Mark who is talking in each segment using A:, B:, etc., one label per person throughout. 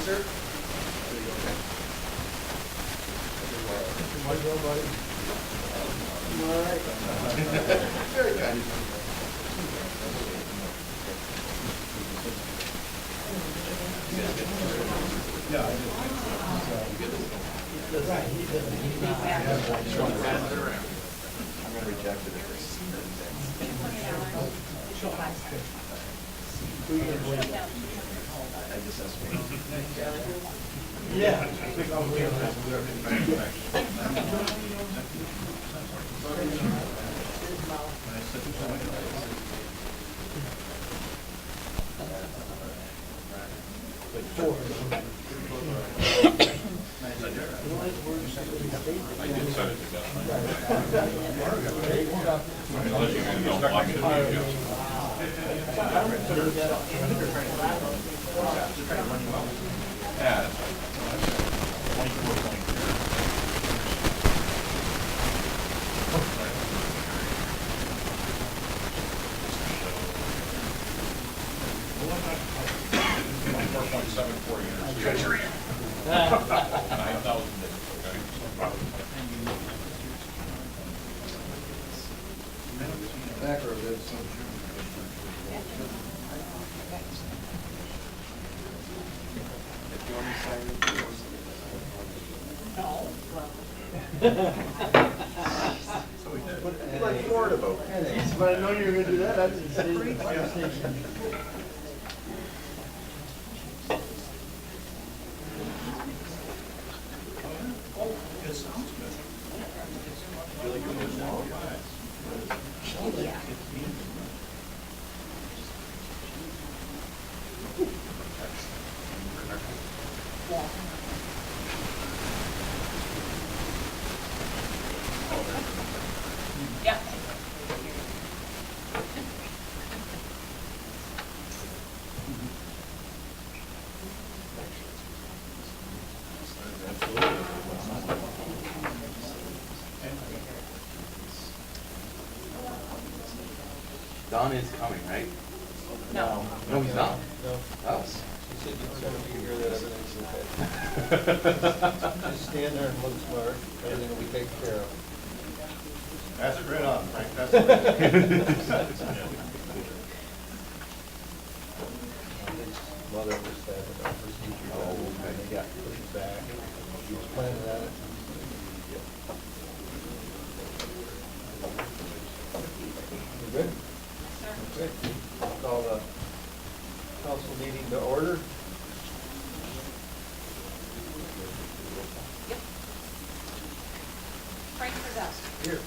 A: Sir? All right. Very kind. Yeah, I did. I'm going to reject it. I just asked me. Yeah.
B: I did set it to that. Unless you don't watch the video. Yeah. 24.0. Treasury. 9,000.
A: Back row, that's some. If you want to sign it, it's like Florida boat. If I'd known you were going to do that, I didn't say it.
C: Yeah.
D: Don is coming, right?
C: No.
D: No, he's not.
A: No.
D: Oh.
A: She said you'd send me here that everything's okay. Just stand there and look smart, everything will be taken care of.
E: Pass it right on, Frank, pass it right
A: Mother was sad with our procedure, and they got pushed back. She was planning on it. You good? Okay. I'll call the council meeting to order.
C: Yep. Frank Brzezowski.
A: Here.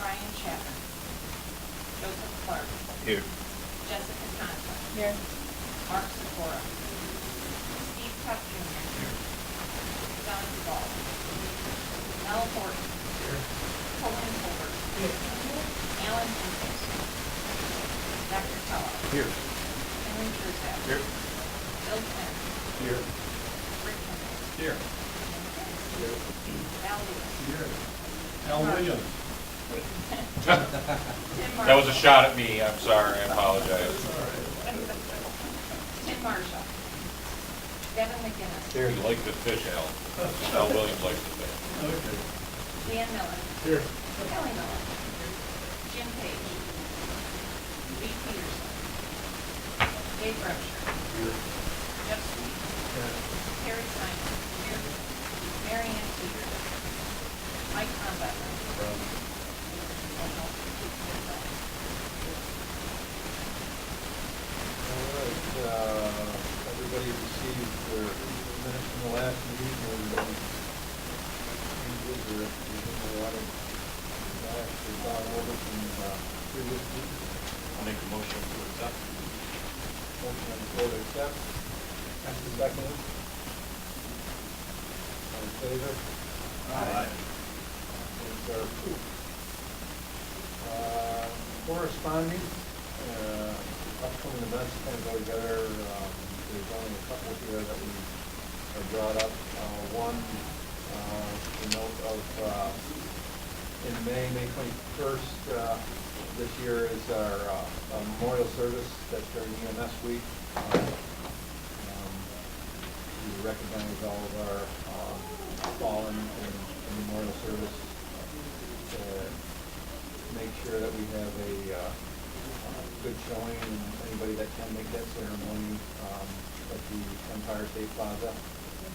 C: Brian Chapman. Joseph Clark.
B: Here.
C: Jessica Conklin. Here. Mark Sikora. Steve Tuck Jr. Here. Don Duval. Mel Horton. Here. Colin Colbert. Here. Alan Pinkus. Dr. Kellogg.
B: Here.
C: Henry Truesdale.
B: Here.
C: Bill Finn.
B: Here.
C: Rick Henry.
B: Here.
C: Al Lewis.
E: Here. Al Williams.
C: Tim
B: That was a
C: Marshall.
B: shot at me. I'm sorry. I apologize.
C: Tim Marshall. Devin McGinnis.
B: Here. You like to fish, Al. Al Williams likes to fish.
E: Okay.
C: Dan Miller.
E: Here.
C: Kelly Miller. Jim Page. Lee Peterson. Dave Bremsher. Jeff Sweet. Terry Simon. Here. Mary Ann Teeter. Mike Conbecker.
A: All right, everybody received their minutes from the last meeting, or changes, or anything they wanted back or gone over from previous meetings.
B: I'll make a motion to accept.
A: Motion on the floor to accept. Second. All in favor?
E: Aye.
A: Those are approved. Corresponding, upcoming events kind of go together. There's only a couple here that we are brought up. One, the note of in May 21st, this year is our memorial service. That's during EMS week. We recognize all of our fallen in memorial service. Make sure that we have a good showing, and anybody that can make that ceremony at the Empire State Plaza.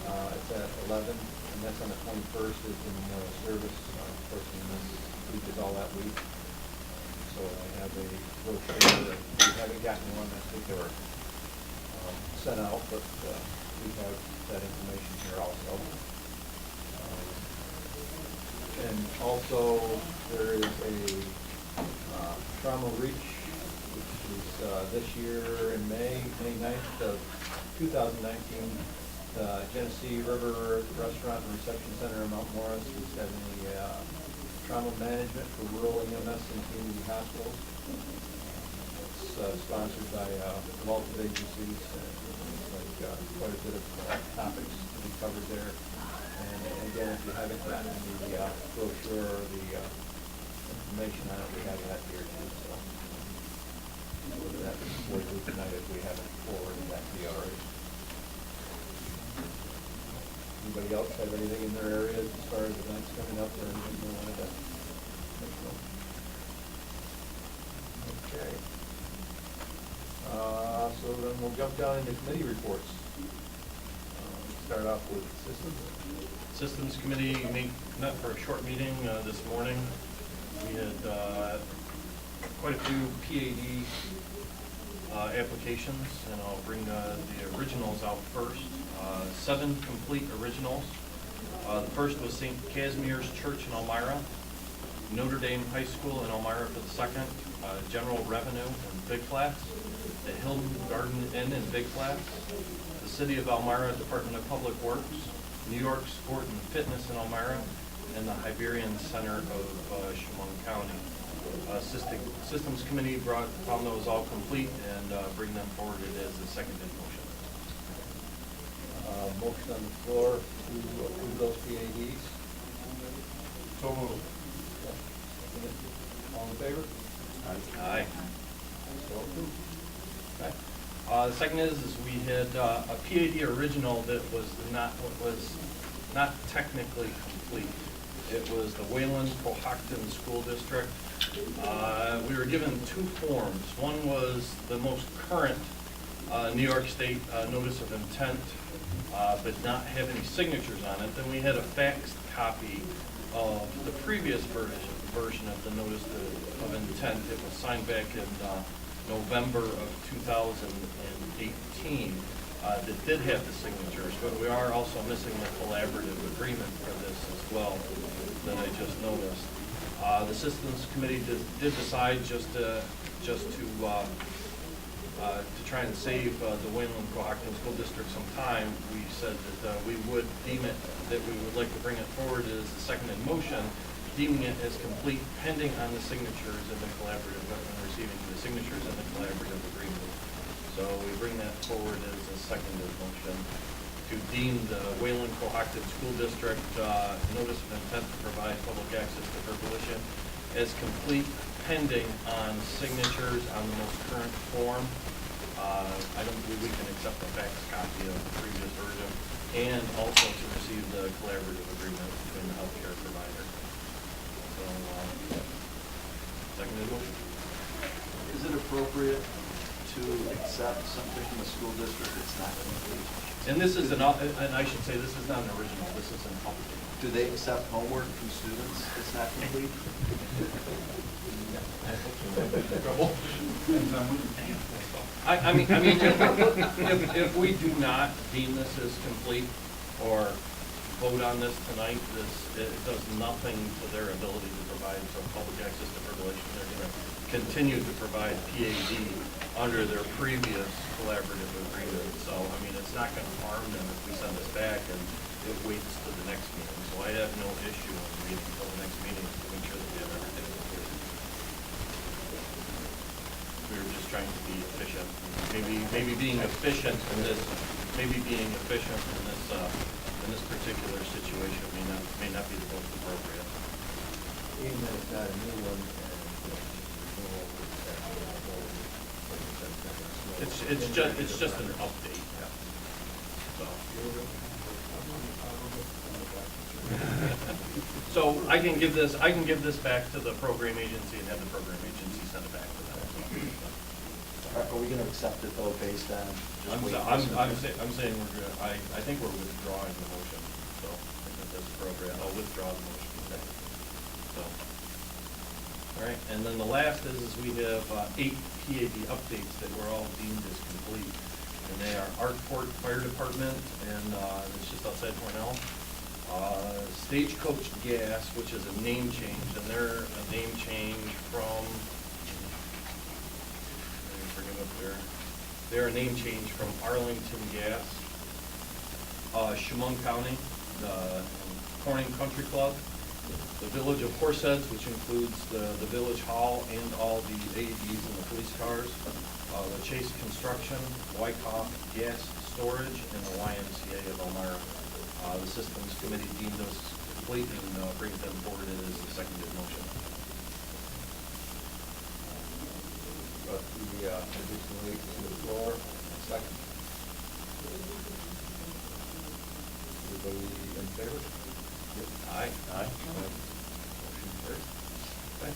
A: It's at 11, and that's on the 21st is the memorial service. Of course, EMS week is all that week. So I have a brochure. We haven't gotten one. I think they were sent out, but we have that information here also. And also, there is a trauma reach, which is this year in May 9th of 2019. The Genesee River Restaurant and Reception Center in Mount Morris is having a trauma management for rural EMS and community hospitals. It's sponsored by multiple agencies, and like quite a bit of topics to be covered there. And again, if you haven't gotten the brochure or the information on it, we have that here too. So that would do tonight if we haven't forwarded that to you already. Anybody else have anything in their area as far as events coming up or anything they wanted to make note? Okay. So then we'll jump down into committee reports. Start off with systems.
F: Systems Committee met for a short meeting this morning. We had quite a few PAD applications, and I'll bring the originals out first. 7 complete originals. The first was St. Casimir's Church in Elmira, Notre Dame High School in Elmira for the second, General Revenue in Big Flats, the Hilton Garden Inn in Big Flats, the City of Elmira Department of Public Works, New York Sport and Fitness in Elmira, and the Hibernian Center of Chemung County. Systems Committee found those all complete and bring them forward as a seconded motion.
A: Motion on the floor to approve those PADs.
B: So moved.
A: All in favor?
F: Aye.
A: So approved. Okay.
F: The second is we had a PAD original that was not technically complete. It was the Wayland Cohocton School District. We were given 2 forms. One was the most current New York State notice of intent, but not have any signatures on it. Then we had a faxed copy of the previous version of the notice of intent. It was signed back in November of 2018 that did have the signatures, but we are also missing the collaborative agreement for this as well that I just noticed. The Systems Committee did decide just to try and save the Wayland Cohocton School District some time. We said that we would deem it, that we would like to bring it forward as the seconded motion, deeming it as complete pending on the signatures and the collaborative, and receiving the signatures and the collaborative agreement. So we bring that forward as a seconded motion to deem the Wayland Cohocton School District notice of intent to provide public access to Percolation as complete pending on signatures on the most current form. I don't believe we can accept the fax copy of the previous version, and also to receive the collaborative agreement between the healthcare provider. So, seconded motion.
G: Is it appropriate to accept something from a school district that's not complete?
F: And this is and I should say this is not an original, this is an update.
G: Do they accept homework from students that's not complete?
F: I mean, if we do not deem this as complete or vote on this tonight, it does nothing to their ability to provide public access to Percolation. They're going to continue to provide PAD under their previous collaborative agreement. So, I mean, it's not going to harm them if we send this back and it waits to the next meeting. So I have no issue in waiting until the next meeting to make sure that we have everything completed. We were just trying to be efficient. Maybe being efficient in this, in this particular situation may not be the most appropriate.
A: Even that it's not a new one, and
F: It's just an update. So I can give this back to the program agency and have the program agency send it back to them.
G: Are we gonna accept it though based on just
F: I'm
G: waiting?
F: I'm saying we're gonna, I think we're withdrawing the motion, so I think that's appropriate. I'll withdraw the motion today. So, all right, and then the last is we have 8 PAD updates that were all deemed as complete. And they are Arkport Fire Department, and it's just outside Cornell. Stagecoach Gas, which is a name change, and they're a name change from, let me bring it up there. They're a name change from Arlington Gas, Chemung County, the Corning Country Club, the Village of Horseheads, which includes the Village Hall and all the AEDs and the police cars, the Chase Construction, Wyckoff Gas Storage, and the YMCA of Elmira. The Systems Committee deemed those complete and brings them forward as a seconded motion.
A: but the additional 8 to the floor, second. Everybody in favor?
F: Aye.
D: Aye.
A: Motion carries.
F: Okay.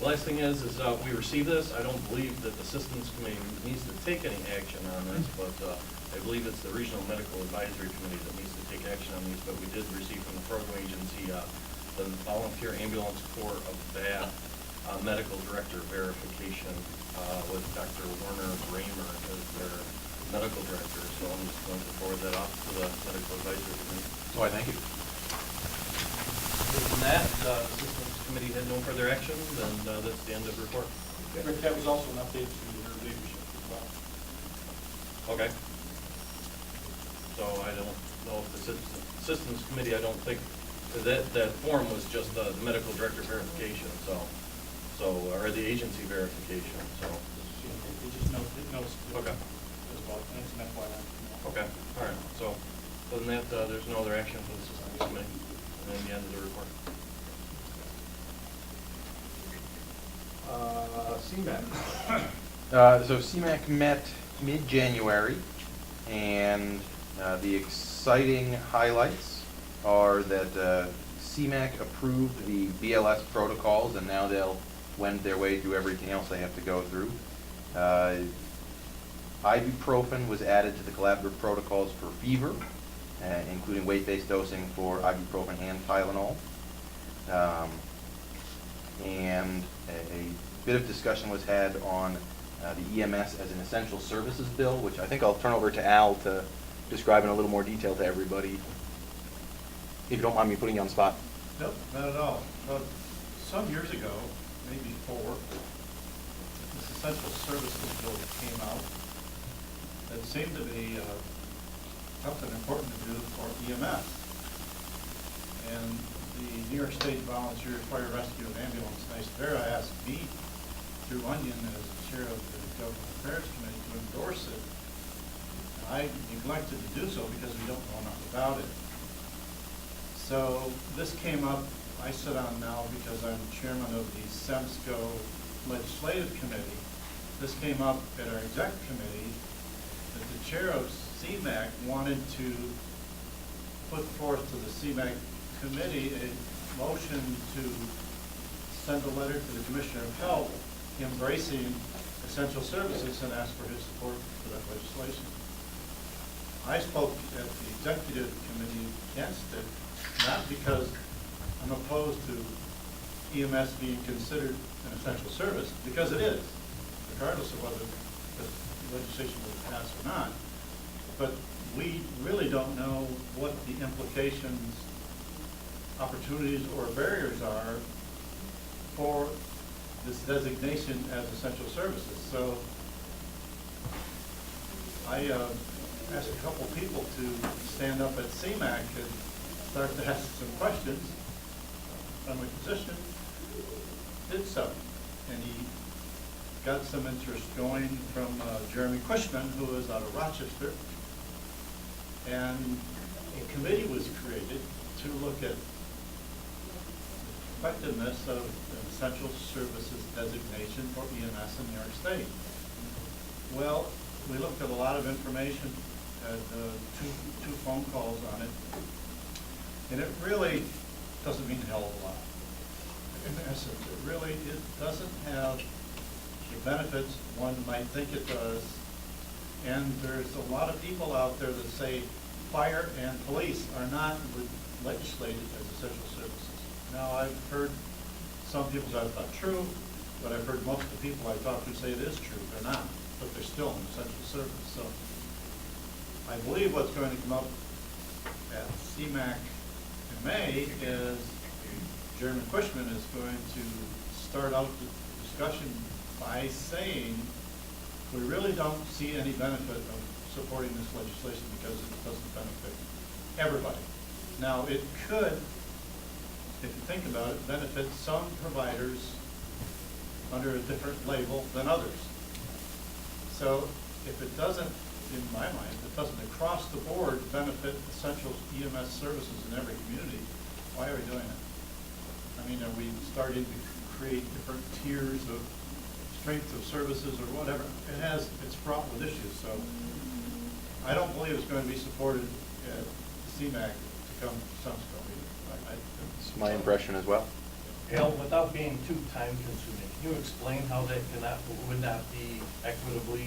F: The last thing is we received this. I don't believe that the Systems Committee needs to take any action on this, but I believe it's the Regional Medical Advisory Committee that needs to take action on these, but we did receive from the program agency the Volunteer Ambulance Corps of Bath Medical Director verification with Dr. Werner Raymer as their medical director, so I'm just going to forward that off to the Medical Advisory Committee.
D: Why, thank you.
F: Other than that, the Systems Committee had no further action, and that's the end of the report.
B: Rick, that was also an update to your leadership as well.
F: Okay. So I don't know if the Systems Committee, I don't think, that form was just the medical director verification, or the agency verification, so.
B: It just knows,
F: Okay.
B: as well, and it's an FYI.
F: Okay, all right, so, other than that, there's no other action from the Systems Committee, and then the end of the report.
A: CMAC.
D: So CMAC met mid-January, and the exciting highlights are that CMAC approved the BLS protocols, and now they'll wend their way through everything else they have to go through. Ibuprofen was added to the collaborative protocols for fever, including weight-based dosing for ibuprofen and Tylenol. And a bit of discussion was had on the EMS as an essential services bill, which I think I'll turn over to Al to describe in a little more detail to everybody, if you don't mind me putting you on the spot.
B: Nope, not at all. Some years ago, maybe 4, this essential services bill came out that seemed to be something important to do for EMS. And the New York State Volunteer Fire Rescue and Ambulance NICE-VERA asked me, through Onion, as chair of the Government Affairs Committee, to endorse it. I neglected to do so because we don't know enough about it. So this came up, I sit on now because I'm chairman of the SEMSCO Legislative Committee. This came up at our exec committee that the chair of CMAC wanted to put forth to the CMAC committee a motion to send a letter to the Commissioner of Health embracing essential services and ask for his support for that legislation. I spoke at the executive committee against it, not because I'm opposed to EMS being considered an essential service, because it is, regardless of whether the legislation will pass or not. But we really don't know what the implications, opportunities, or barriers are for this designation as essential services. So I asked a couple people to stand up at CMAC and start to ask some questions on my position. Did so, and he got some interest going from Jeremy Cushman, who is out of Rochester, and a committee was created to look at effectiveness of an essential services designation for EMS in New York State. Well, we looked at a lot of information, had two phone calls on it, and it really doesn't mean a hell of a lot. In essence, it doesn't have the benefits one might think it does. And there's a lot of people out there that say fire and police are not legislated as essential services. Now, I've heard some people say that's not true, but I've heard most of the people I talk to say it is true. They're not, but they're still an essential service. So I believe what's going to come up at CMAC in May is Chairman Cushman is going to start out the discussion by saying we really don't see any benefit of supporting this legislation because it doesn't benefit everybody. Now, it could, if you think about it, benefit some providers under a different label than others. So if it doesn't, in my mind, if it doesn't across the board benefit essential EMS services in every community, why are we doing it? I mean, are we starting to create different tiers of strength of services or whatever? It's fraught with issues, so I don't believe it's going to be supported at CMAC to come to Sunstone either.
D: It's my impression as well.
F: Al, without being too time consuming, can you explain how that would not be equitably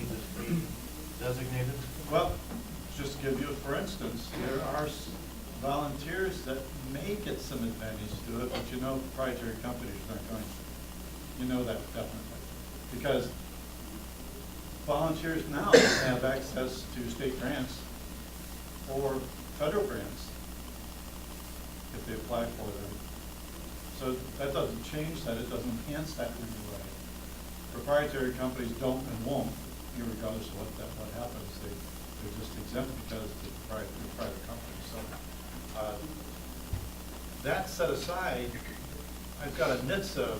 F: designated?
B: Well, just to give you, for instance, there are volunteers that may get some advantage to it, but you know proprietary companies are not going to. You know that definitely. Because volunteers now have access to state grants or federal grants if they apply for them. So that doesn't change that, it doesn't enhance that in any way. Proprietary companies don't and won't, regardless of what happens. They're just exempt because they're private companies. So that set aside, I've got a NHTSA,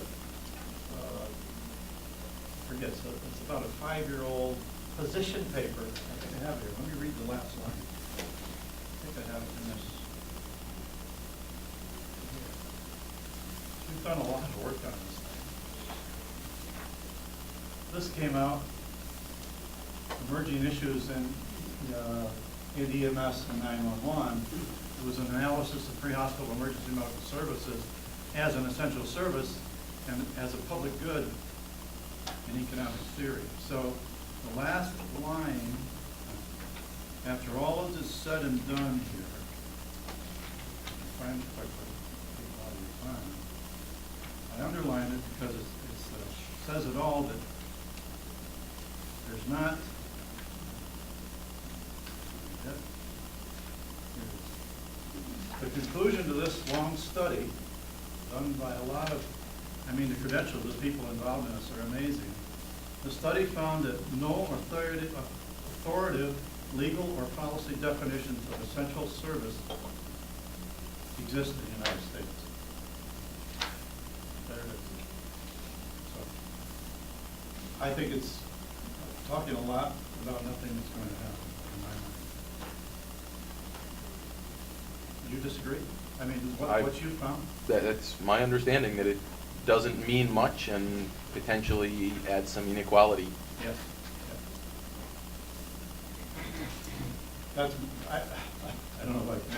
B: it's about a 5-year-old position paper. I think I have it here. Let me read the last line. I think I have it in this. We've done a lot of work on this thing. This came out, emerging issues in EMS and 911. It was an analysis of pre-hospital emergency medical services as an essential service and as a public good in economic theory. So the last line, after all of this said and done here, find it quickly, take a lot of your time. I underline it because it says it all, that there's not, the conclusion to this long study, done by a lot of, the credentials of the people involved in this are amazing. The study found that no authoritative legal or policy definitions of essential service exist in the United States. There it is. So, I think it's talking a lot about nothing that's going to happen in my mind. Do you disagree? What you found?
D: That's my understanding, that it doesn't mean much and potentially adds some inequality.
B: Yes. That's, I don't know if I can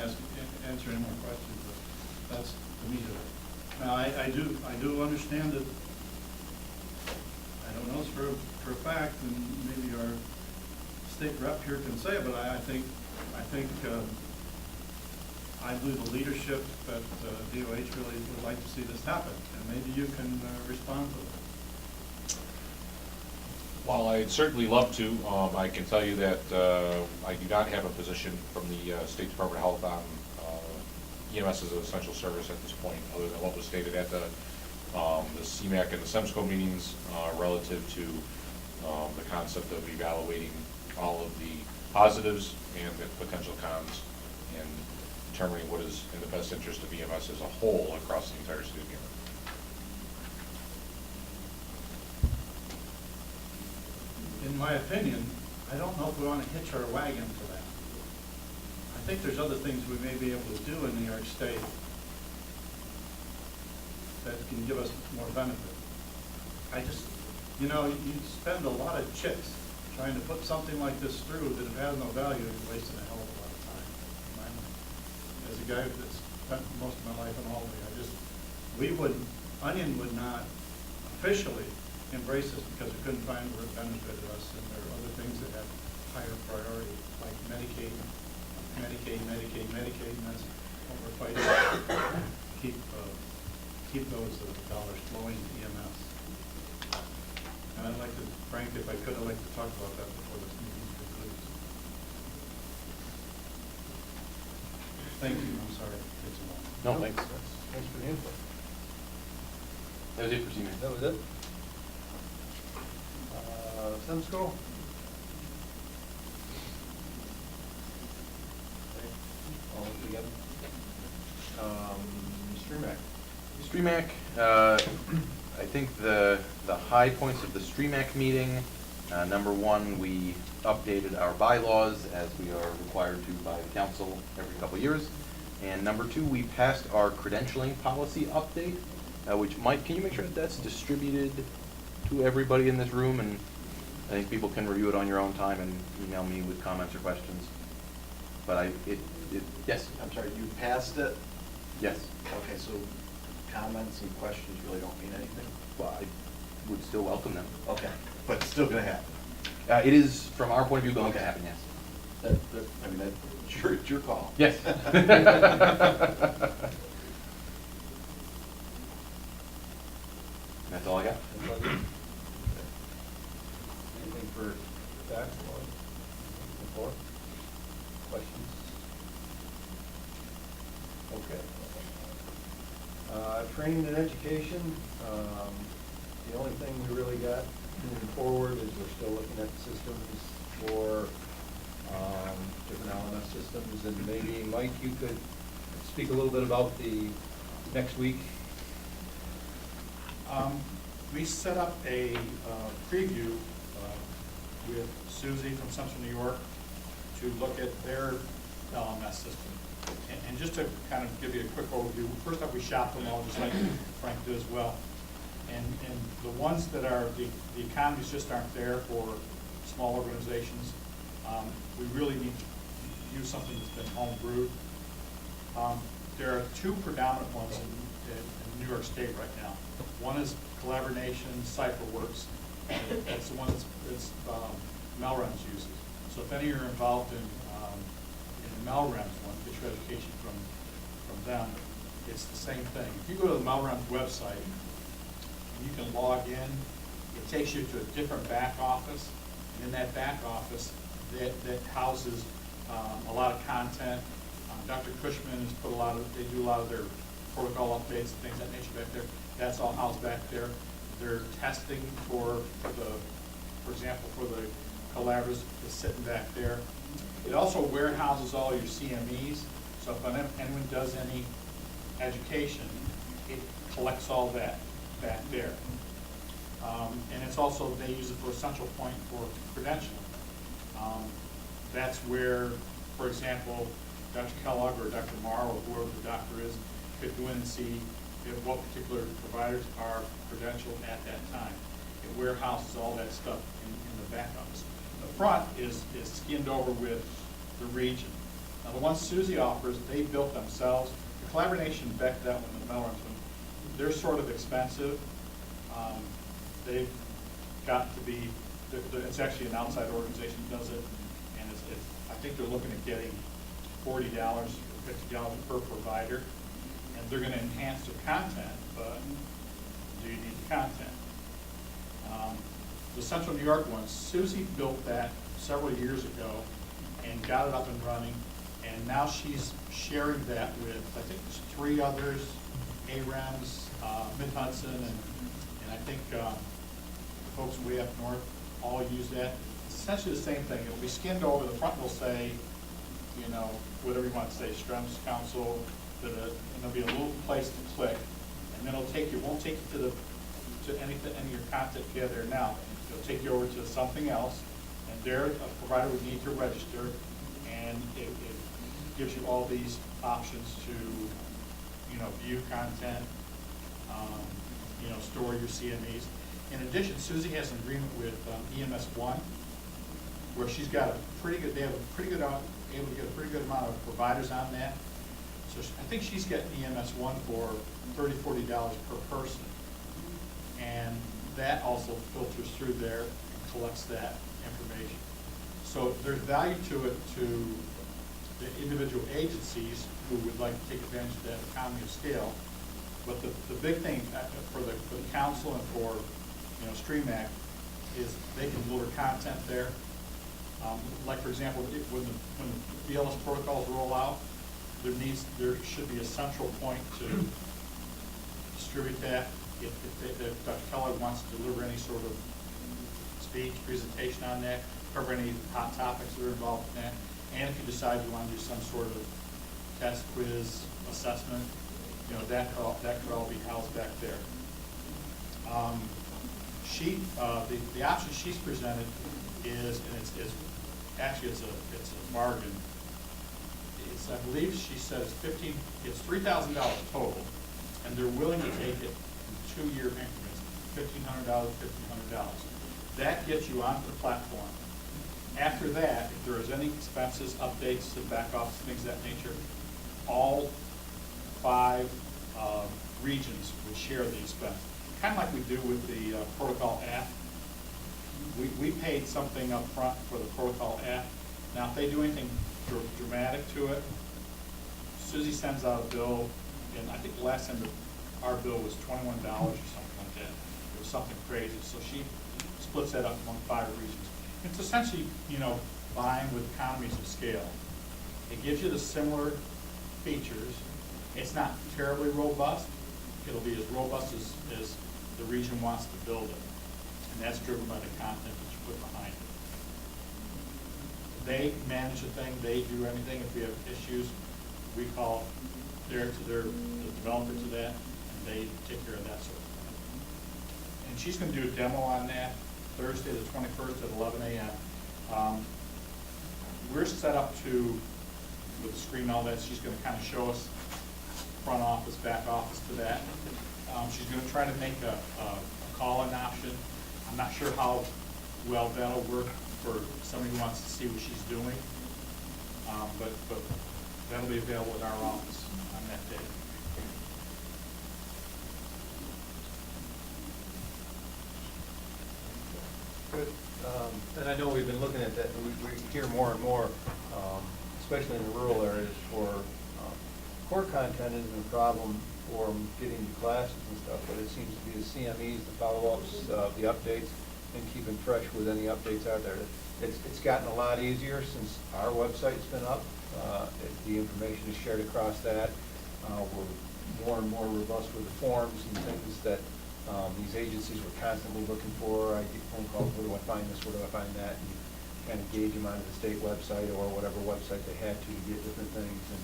B: answer any more questions, but that's the meat of it. Now, I do understand that, I don't know this for a fact, and maybe our state rep here can say it, but I think I believe the leadership at DOH really would like to see this happen, and maybe you can respond to that.
H: Well, I'd certainly love to. I can tell you that I do not have a position from the State Department of Health on EMS as an essential service at this point, other than what was stated at the CMAC and the SEMSCO meetings relative to the concept of evaluating all of the positives and the potential cons and determining what is in the best interest of EMS as a whole across the entire state of New York.
B: In my opinion, I don't know if we want to hitch our wagon to that. I think there's other things we may be able to do in New York State that can give us more benefit. I just, you know, you spend a lot of chips trying to put something like this through that if it has no value, you're wasting a hell of a lot of time. in my mind. As a guy that's spent most of my life in Albany, Onion would not officially embrace this because it couldn't find where it benefited us, and there are other things that have higher priority, like Medicaid, and that's what we're fighting. Keep those dollars flowing to EMS. And I'd like to, Frank, if I could, I'd like to talk about that before this meeting concludes. Thank you, I'm sorry it takes a while.
D: No, thanks.
A: Thanks for the input.
D: That was it for CMAC.
A: That was it? SEMSCO? Okay, all together. STREMAC.
D: I think the high points of the STREMAC meeting, number one, we updated our bylaws as we are required to by the council every couple of years. And number two, we passed our credentialing policy update, which Mike, can you make sure that that's distributed to everybody in this room? And I think people can review it on your own time and email me with comments or questions. But yes.
G: I'm sorry, you passed it?
D: Yes.
G: Okay, so comments and questions really don't mean anything?
D: Well, I would still welcome them.
G: Okay, but it's still gonna happen?
D: It is, from our point of view, going to happen, yes.
G: It's your call.
D: Yes. That's all I got.
A: Anything for Zach or before? Questions? Okay. Training and education, the only thing we really got moving forward is we're still looking at systems for different LMS systems, and maybe, Mike, you could speak a little bit about the next week.
B: We set up a preview with Susie from Central New York to look at their LMS system. And just to kind of give you a quick overview, first up we shopped them all, just like Frank did as well. And the ones that are, the economies just aren't there for small organizations. We really need to use something that's been home brewed. There are two predominant ones in New York State right now. One is Collaboration CipherWorks. That's the one that's Melrose uses. So if any of you are involved in the Melrose one, get your education from them. It's the same thing. If you go to the Melrose website, you can log in. It takes you to a different back office, and in that back office, that houses a lot of content. Dr. Cushman has put they do a lot of their protocol updates and things of that nature back there. That's all housed back there. Their testing for example, for the collaboratives is sitting back there. It also warehouses all your CMEs. So if anyone does any education, it collects all that back there. And it's also, they use it for a central point for credentialing. That's where, for example, Dr. Kellogg or Dr. Morrow or whoever the doctor is could go in and see what particular providers are credentialed at that time. It warehouses all that stuff in the back office. The front is skinned over with the region. Now the ones Susie offers, they built themselves. The Collaboration, back to that one, the Melrose one, they're sort of expensive. They've got to be, it's actually an outside organization that does it, and I think they're looking at getting $40 or $50 per provider, and they're going to enhance their content, but do you need the content? The Central New York one, Susie built that several years ago and got it up and running, and now she's sharing that with, I think there's 3 others, ARAMs, Mid-Hudson, and I think folks way up north all use that. It's essentially the same thing. It'll be skinned over. The front will say, you know, whatever you want to say, STREMS Council, and there'll be a little place to click, and then it'll take you, won't take you to any of your content you have there now. It'll take you over to something else, and there a provider would need to register, and it gives you all these options to, you know, view content, store your CMEs. In addition, Susie has an agreement with EMS One, where she's got a pretty good, they have a pretty good, able to get a pretty good amount of providers on that. So I think she's getting EMS One for $30, $40 per person. And that also filters through there and collects that information. So there's value to it to the individual agencies who would like to take advantage of that economy of scale. But the big thing for the council and for, you know, STREMAC is they can deliver content there. Like for example, when the BLS protocols roll out, there should be a central point to distribute that. If Dr. Keller wants to deliver any sort of speech, presentation on that, cover any hot topics that are involved in that, and if you decide you want to do some sort of test, quiz, assessment, you know, that could all be housed back there. The option she's presented is, and it's actually it's a bargain. I believe she says it's $3,000 total, and they're willing to take it in 2-year increments, $1,500, $1,500. That gets you onto the platform. After that, if there is any expenses, updates to back office, things of that nature, all 5 regions would share the expense. Kind of like we do with the protocol app. We paid something up front for the protocol app. Now, if they do anything dramatic to it, Susie sends out a bill, and I think the last time our bill was $21 or something like that. It was something crazy. So she splits that up among 5 regions. It's essentially, you know, buying with economies of scale. It gives you the similar features. It's not terribly robust. It'll be as robust as the region wants to build it. And that's driven by the content that you put behind it. They manage the thing, they do everything. If we have issues, we call the developer to that, and they take care of that sort of thing. And she's going to do a demo on that Thursday the 21st at 11 a.m. We're set up to, with the screen and all that, she's going to kind of show us front office, back office to that. She's going to try to make a call-in option. I'm not sure how well that'll work for somebody who wants to see what she's doing, but that'll be available in our office on that day.
A: Good. And I know we've been looking at that, we hear more and more, especially in the rural areas, for core content isn't a problem for them getting to classes and stuff, but it seems to be the CMEs, the follow-ups, the updates, and keeping fresh with any updates out there. It's gotten a lot easier since our website's been up. The information is shared across that. We're more and more robust with the forms and things that these agencies were constantly looking for. I get phone calls, where do I find this, where do I find that? And you kind of gauge them onto the state website or whatever website they had to get different things. And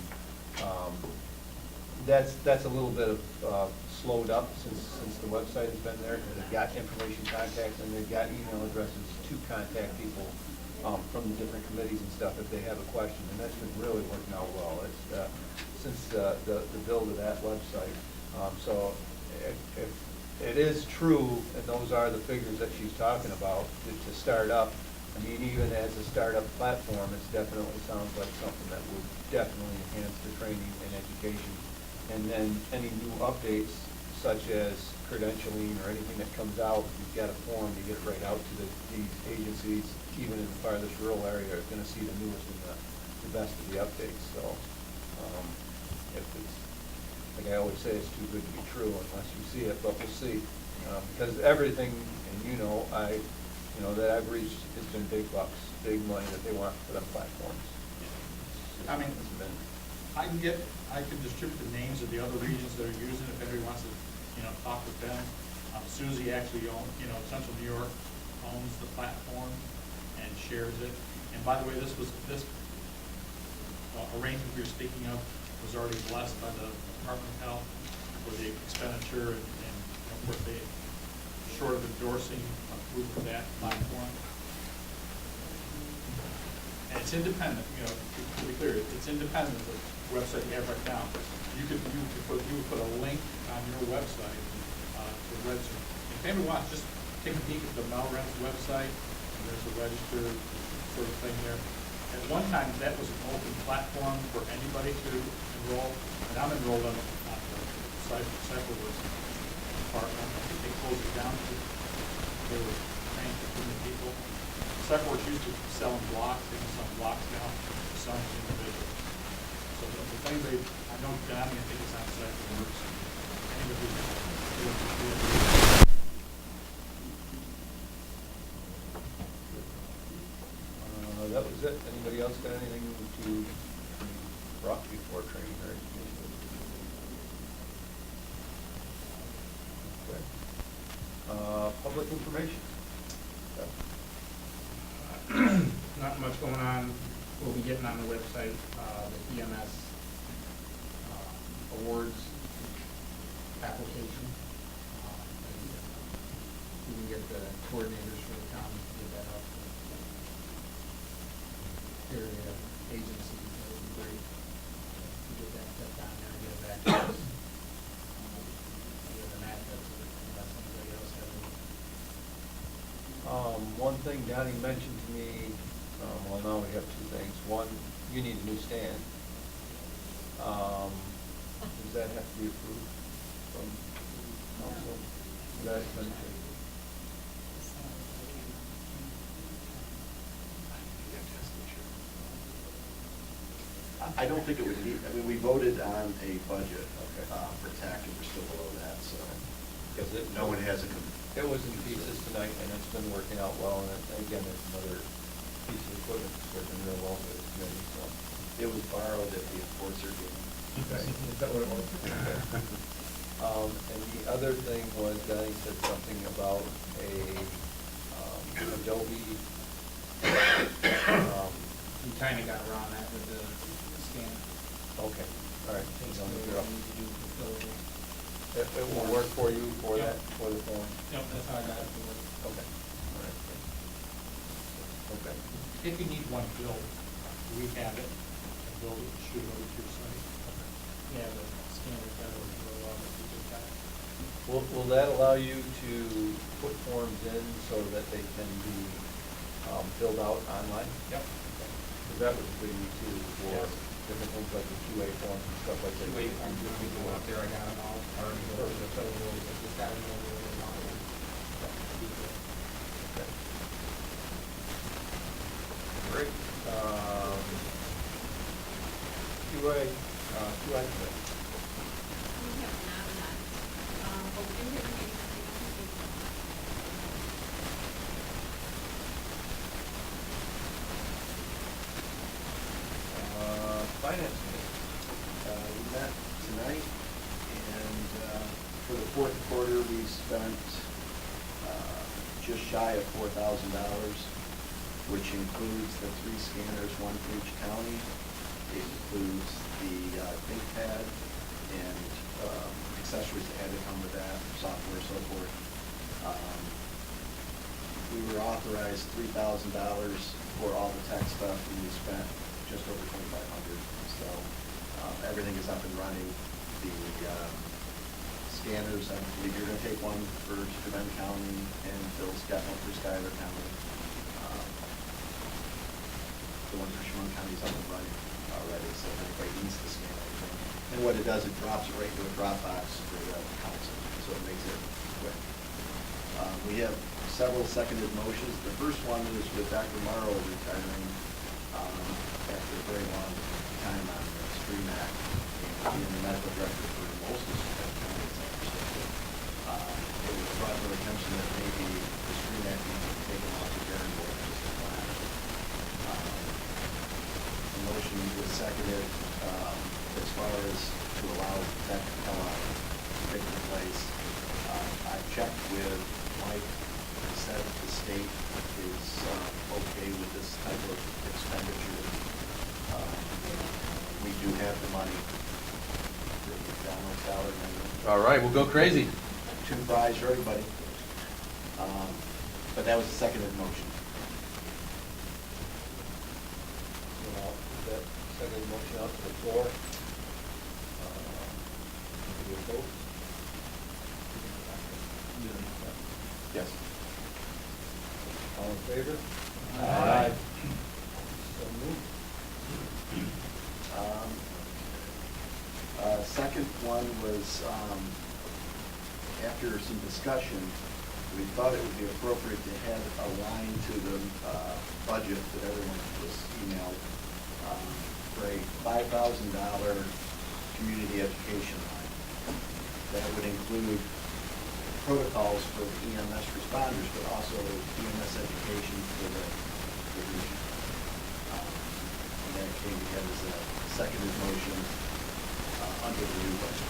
A: that's a little bit of slowed up since the website has been there, because they've got information contacts and they've got email addresses to contact people from the different committees and stuff if they have a question, and that's been really working out well. It's since the build of that website. So if it is true, and those are the figures that she's talking about to start up, I mean, even as a startup platform, it definitely sounds like something that would definitely enhance the training and education. And then any new updates, such as credentialing or anything that comes out, you've got a form to get it right out to these agencies, even in the farthest rural area, are going to see the newest and the best of the updates. So if it's, like I always say, it's too good to be true unless you see it, but we'll see. Because everything, and that I've reached has been big bucks, big money that they want for them platforms.
B: I mean, I can distribute the names of the other regions that are using it if anybody wants to, talk with them. Susie actually owns, Central New York owns the platform and shares it. And by the way, this arrangement we were speaking of was already blessed by the Department of Health for the expenditure, and of course they, short of endorsing, approved of that platform. And it's independent, to be clear, it's independent of the website you have right now. You would put a link on your website to register. If anybody wants, just take a peek at the Melrose website, and there's a register sort of thing there. At one time, that was an open platform for anybody to enroll, and I'm enrolled on the Cyberwoods department. I think they closed it down because they were paying for too many people. Cyberwoods used to sell in blocks, they can sell blocks now, some individuals. So if anybody, I know Johnny, I think it's on Cyberwoods. Anybody
A: That was it. Anybody else got anything to be brought before training or education? Okay. Public information.
I: Not much going on. We'll be getting on the website, the EMS awards application. We can get the coordinators for the town to get that up. Area agency, that would be great to get that stuff down there and get it back to us. Other than that, that's it, unless anybody else has any.
A: One thing Donnie mentioned to me, well, now we have two things. One, you need a new stand. Does that have to be approved from council? That's mentioned.
G: I don't think it would be, I mean, we voted on a budget
A: Okay.
G: for TAC, and we're still below that, so.
A: Because
G: No one has a.
A: it was in pieces tonight, and it's been working out well, and again, it's another piece of equipment that's working real well for the committee, so.
G: It was borrowed at the enforcer game.
A: Okay. Is that what it was? Okay. And the other thing was, Donnie said something about a Adobe.
I: We kinda got around that with the scan.
A: Okay, all right.
I: Things
A: As long as
I: we
A: you're up.
I: need to do to fill it in.
A: It will work for you for
I: Yep.
A: that, for the form?
I: Yep, that's how I got it to work.
A: Okay. All right. Okay.
I: If you need one built, we have it, and build it, shoot it over to your site. Yeah, the scanner got over to the if you just got it.
A: Will that allow you to put forms in so that they can be filled out online?
I: Yep.
A: Because that was pretty easy for
I: Yes.
A: different things like the QA forms and stuff like that.
I: Wait, I'm doing it out there, I got them all already, over the total, I just got them over and all.
A: Okay. Great. QI committee.
C: We have not met, but we do have a meeting on the 18th.
A: Finance committee.
G: We met tonight, and for the fourth quarter, we spent just shy of $4,000, which includes the 3 scanners, one for each county. It includes the ThinkPad and accessories that had to come with that, software, so forth. We were authorized $3,000 for all the tech stuff, and we spent just over $2,500. So everything is up and running. The scanners, I believe you're going to take one for Steuben County, and Phil's got one for Schuyler County. The one for Chemung County is up and running already, so if anybody needs to scan anything. And what it does, it drops it right into a Dropbox for the council, so it makes it quick. We have several seconded motions. The first one is with Dr. Morrow retiring after a very long time on the STREMS Act and being the medical director for most of the county, as I understand it. It was brought to our attention that maybe the STREMS Act needs to be taken off the dairy board and just a flash. The motion was seconded as far as to allow that to come out, take place. I checked with Mike, he said that the state is okay with this type of expenditure. We do have the money.
D: All right, we'll go crazy.
G: 2 fries for everybody. But that was a seconded motion.
A: That second motion out to the floor. Any opposed? favor?
F: Aye.
A: So moved.
G: Second one was, after some discussion, we thought it would be appropriate to add a line to the budget that everyone was emailed for a $5,000 community education line. That would include protocols for the EMS responders, but also EMS education for the region. And that came together as a seconded motion under the new budget.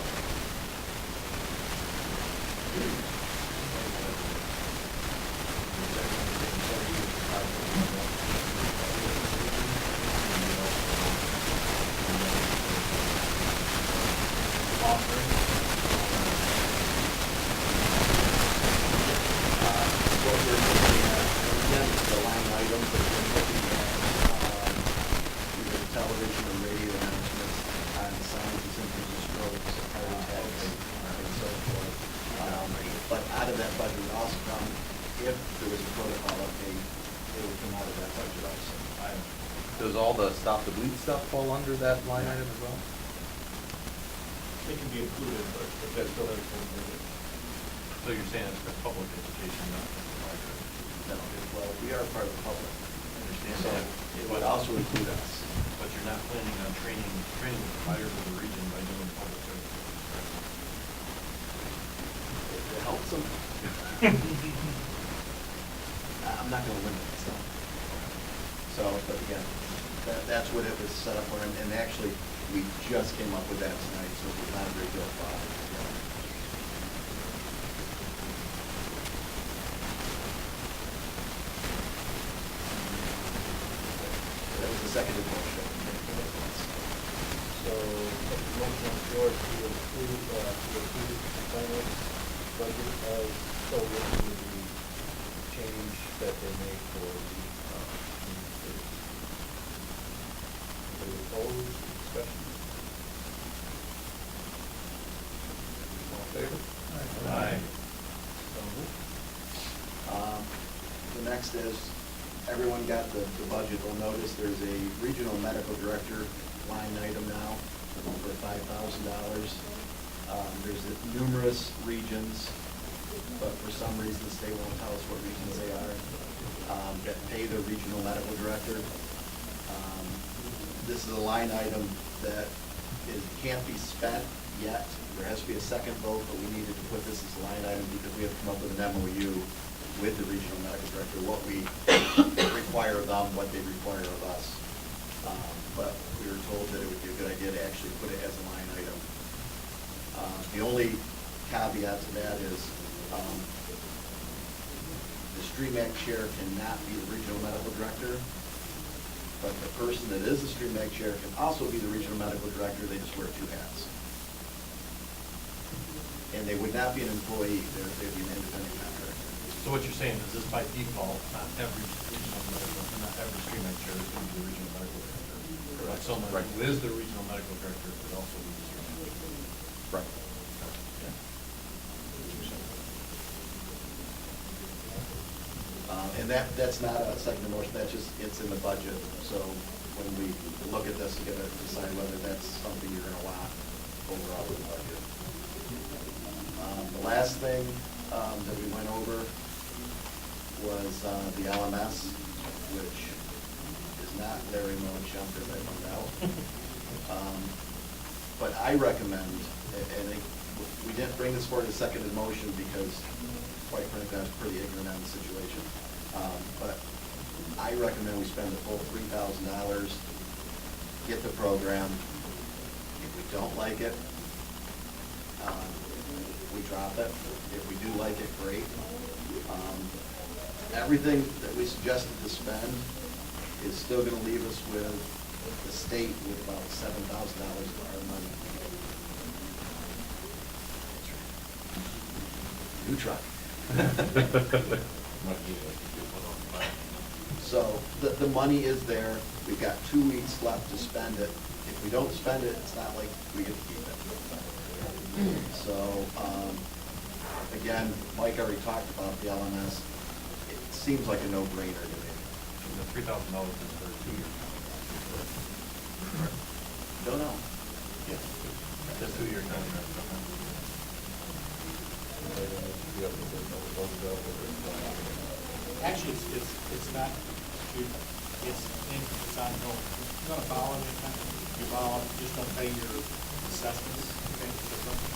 G: What we're looking at, again, is the line item, but we're looking at either television or radio announcements on signs and symptoms of strokes, heart attacks, and so forth. But out of that budget would also come, if there was a protocol update, it would come out of that budget also.
D: Does all the stop the bleed stuff fall under that line item as well?
B: It can be included, but that's still everything.
F: So you're saying it's for public education, not for the library?
G: No, well, we are part of the public,
F: Understand
G: so
F: that.
G: it would also include us.
F: But you're not planning on training the providers of the region by doing public service?
G: It helps them. I'm not gonna limit it, so. So, but again, that's what it was set up for, and actually, we just came up with that tonight, so it was not a great deal of thought. That was the second motion.
A: So, the motion on the floor is to approve the finance budget as so written with the change that they made for the, Anybody opposed, discussion? All in favor?
F: Aye.
A: So moved.
G: The next is, everyone got the budget, will notice there's a regional medical director line item now for $5,000. There's numerous regions, but for some reasons, they won't tell us what regions they are, that pay their regional medical director. This is a line item that can't be spent yet. There has to be a second vote, but we needed to put this as a line item because we have come up with an MOU with the regional medical director, what we require of them, what they require of us. But we were told that it would be a good idea to actually put it as a line item. The only caveat to that is the STREMAC chair cannot be the regional medical director, but the person that is the STREMAC chair can also be the regional medical director. They just wear two hats. And they would not be an employee, they'd be an independent contractor.
F: So what you're saying is this by default, not every regional medical, not every STREMAC chair is going to be the regional medical director. But someone who is the regional medical director could also be the STREMAC chair.
D: Right.
G: And that's not a second motion, that's just, it's in the budget. So when we look at this, we're gonna decide whether that's something you're gonna want overall in the budget. The last thing that we went over was the LMS, which is not very much jump, as I found out. But I recommend, and we didn't bring this forward as a seconded motion because, quite frankly, I was pretty ignorant on the situation. But I recommend we spend the full $3,000, get the program. If we don't like it, we drop it. If we do like it, great. Everything that we suggested to spend is still gonna leave us with the state with about $7,000 of our money. New truck. So the money is there. We've got 2 weeks left to spend it. If we don't spend it, it's not like we get to keep it. So, again, Mike already talked about the LMS. It seems like a no-brainer to me.
F: The $3,000 is for 2 years.
G: Don't know.
F: Yeah. That's 2 year contract.
I: Actually, it's not, it's ongoing. If you're gonna borrow anything, you borrow, you just don't pay your assessments, okay? So something,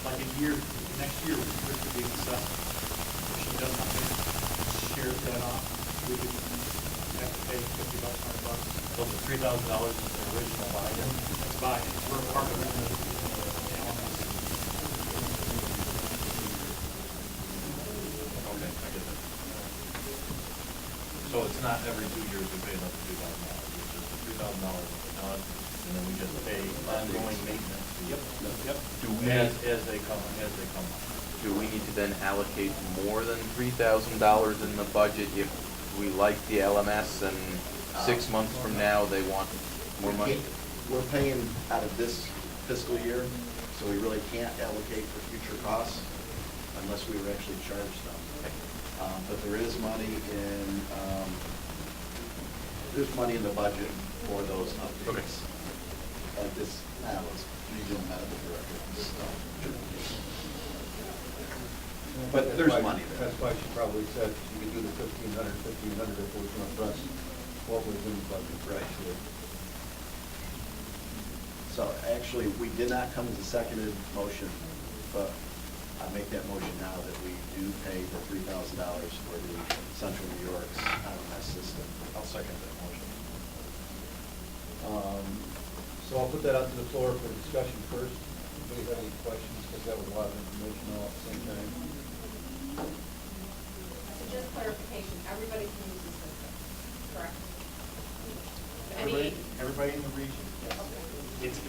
I: like a year, next year, there could be an assessment. If she does something, shares that off, we could have to pay $50, $100.
F: So the $3,000 is the original buy-in?
I: That's buy-in. We're a partner in the LMS.
F: Okay, I get that. So it's not every 2 years we pay another $3,000, it's just the $3,000 is done, and then we just pay ongoing maintenance.
I: Yep.
D: Do we,
F: As they come up.
D: do we need to then allocate more than $3,000 in the budget if we like the LMS and 6 months from now they want more money?
G: We're paying out of this fiscal year, so we really can't allocate for future costs unless we were actually charged them. But there is money in, the budget for those updates. Like this, was regional medical director. But there's money there.
A: That's why she probably said she could do the 1,500 if it was going to address what was in the budget.
G: Right. So actually, we did not come to the seconded motion, but I make that motion now that we do pay the $3,000 for the Central New York's LMS system.
F: I'll second that motion.
A: So I'll put that out to the floor for discussion first. Anybody have any questions? Because that was a lot of information all at the same time.
C: So just clarification, everybody can use the system, correct?
B: Everybody in the region, yes. It's,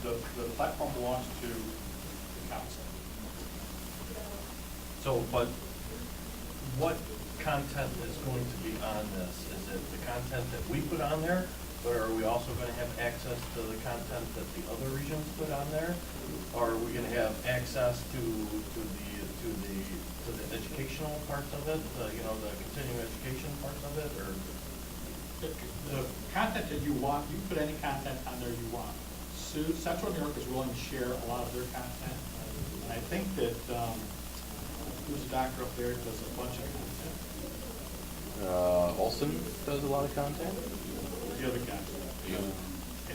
B: the platform belongs to the council.
F: So, but what content is going to be on this? Is it the content that we put on there? Or are we also going to have access to the content that the other regions put on there? Or are we going to have access to the educational parts of it, the continuing education parts of it, or?
I: The content that you want, you can put any content on there you want. Central New York is willing to share a lot of their content. And I think that, who's a doctor up there, does a bunch of content.
D: Olson does a lot of content.
I: The other guy. In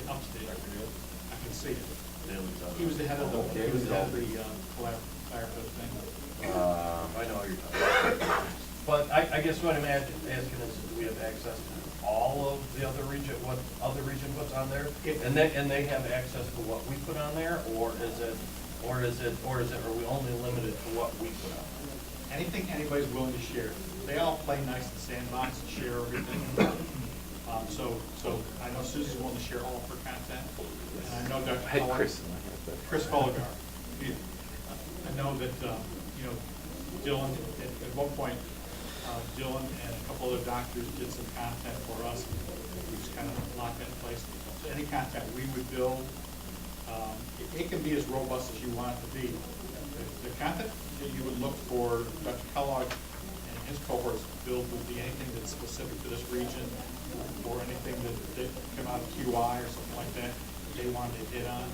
I: upstate. I can see it. He was the head of the, collaborative thing.
F: I know what you're talking about. But I guess what I'm asking is, do we have access to all of the other region, what other region puts on there? And they have access to what we put on there, or are we only limited to what we put on there?
I: Anything anybody's willing to share. They all play nice in the sandbox and share everything. So I know Susie's willing to share all of her content, and I know that.
D: I had Chris.
I: Chris Folligar. I know that, Dylan, at one point, Dylan and a couple other doctors did some content for us. We just kind of locked that in place. So any content we would build, it can be as robust as you want it to be. The content that you would look for Dr. Kellogg and his cohorts build would be anything that's specific to this region, or anything that came out of QI or something like that they wanted to hit on.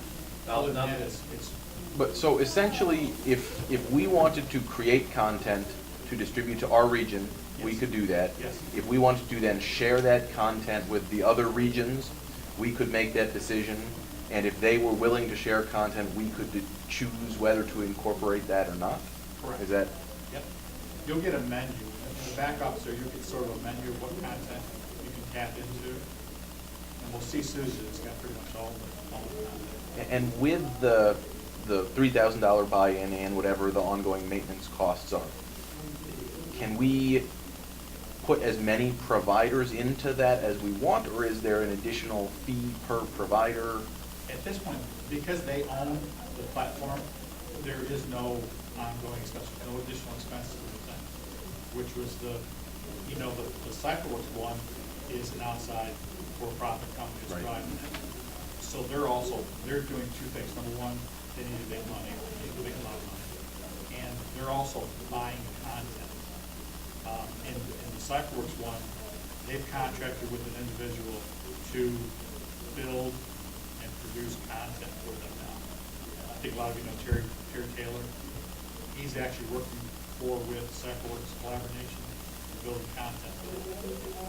I: Other than that, it's.
D: But so essentially, if we wanted to create content to distribute to our region, we
I: Yes.
D: could do that.
I: Yes.
D: If we wanted to then share that content with the other regions, we could make that decision. And if they were willing to share content, we could choose whether to incorporate that or not?
I: Correct.
D: Is that?
I: Yep. You'll get a menu. In the back office there, you get sort of a menu of what content you can tap into. And we'll see Susan, it's got pretty much all the content.
D: And with the $3,000 buy-in and whatever the ongoing maintenance costs are, can we put as many providers into that as we want, or is there an additional fee per provider?
I: At this point, because they own the platform, there is no ongoing expense, no additional expenses to the thing, which was the CypherWorks one is an outside for-profit company that's
D: Right.
I: driving it. So they're doing two things. Number one, they need to make money, they need to make a lot of money. And they're also buying content in the CyberWorks one, they've contracted with an individual to build and produce content for them now. I think a lot of you know Terry Taylor. He's actually working with CyberWorks Collaboration, building content.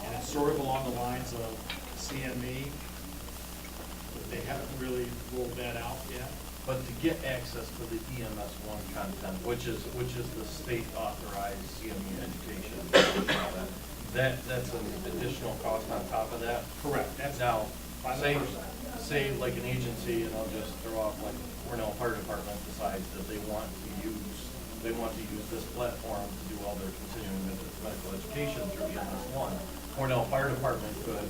I: And it's sort of along the lines of CME, but they haven't really rolled that out yet.
F: But to get access to the EMS one content, which is the state authorized CME education, that's an additional cost on top of that?
I: Correct. That's
F: Now,
I: by the
F: say,
I: person.
F: say like an agency, and I'll just throw off like Cornell Fire Department decides that they want to use this platform to do all their continuing medical education through EMS one. Cornell Fire Department could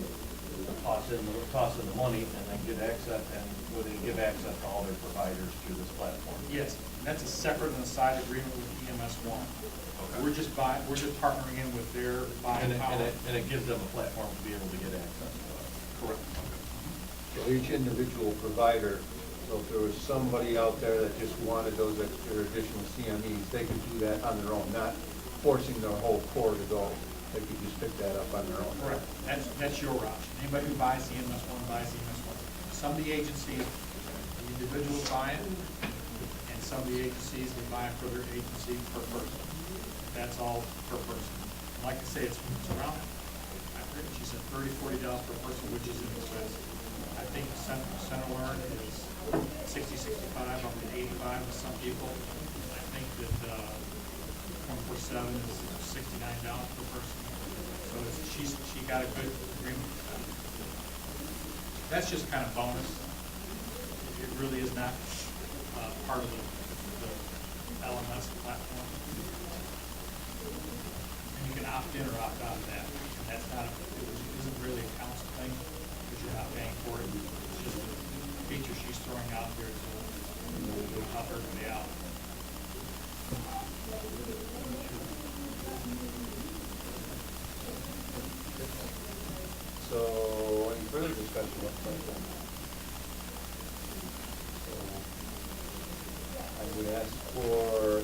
F: toss in the money and then get access, and would they give access to all their providers through this platform?
I: Yes, and that's a separate and aside agreement with EMS one. We're just partnering in with their buying
F: And
I: power.
F: it gives them a platform to be able to get access to it.
I: Correct.
A: So each individual provider, so if there was somebody out there that just wanted those extra additional CMEs, they could do that on their own, not forcing their whole core to go. They could just pick that up on their own.
I: Correct. That's your option. Anybody who buys EMS one buys EMS one. Some of the agencies, the individuals buy it, and some of the agencies, they buy it for their agency per person. That's all per person. And like I say, it's around, I heard she said $30, $40 per person, which is inexpensive. I think CenterLearn is 60, 65, up to 85 with some people. I think that 24/7 is $69 per person. So she got a good agreement with that. That's just kind of bonus. It really is not part of the LMS platform. And you can opt in or opt out of that. And that's not, it isn't really a council thing, because you're not paying for it. It's just a feature she's throwing out there to help everybody out.
A: So, any further discussion of that? So, I would ask for,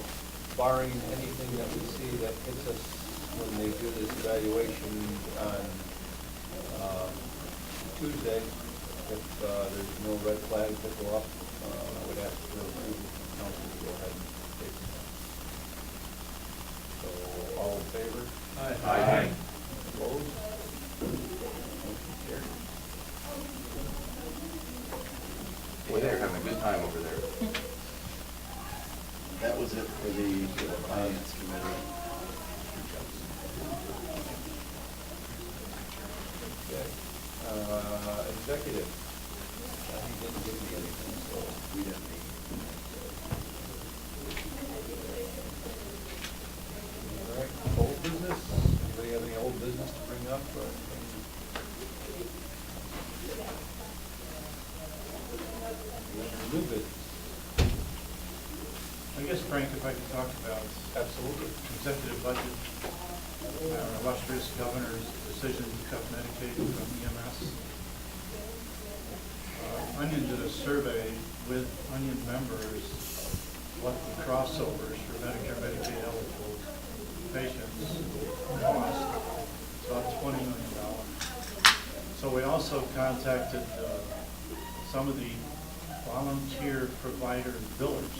A: barring anything that we see that hits us when they do this evaluation on Tuesday, if there's no red flags that go up, I would ask for approval from council to go ahead and take it. So, all in favor?
D: Aye.
A: Opposed? Motion carried.
D: Boy, they're having a good time over there.
G: That was it for the finance committee.
A: Okay. Executive. He didn't give me anything, so
G: We didn't meet.
A: all right. Old business? Anybody have any old business to bring up or anything? New business?
B: I guess, Frank, if I could talk about
A: Absolutely.
B: executive budget, our illustrious governor's decision to cut Medicaid from EMS. Onion did a survey with Onion members, what the crossovers for Medicare, Medicaid eligible patients cost. It's about $20 million. So we also contacted some of the volunteer provider billers.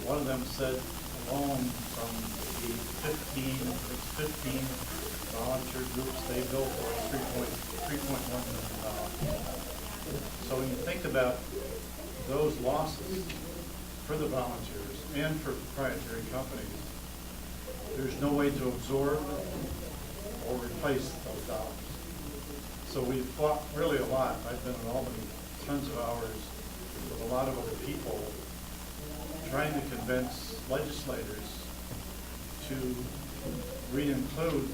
B: One of them said alone from the 15 volunteer groups they bill for $3.1 million. So when you think about those losses for the volunteers and for proprietary companies, there's no way to absorb or replace those dollars. So we've fought really a lot. I've been in Albany tons of hours with a lot of other people trying to convince legislators to re-include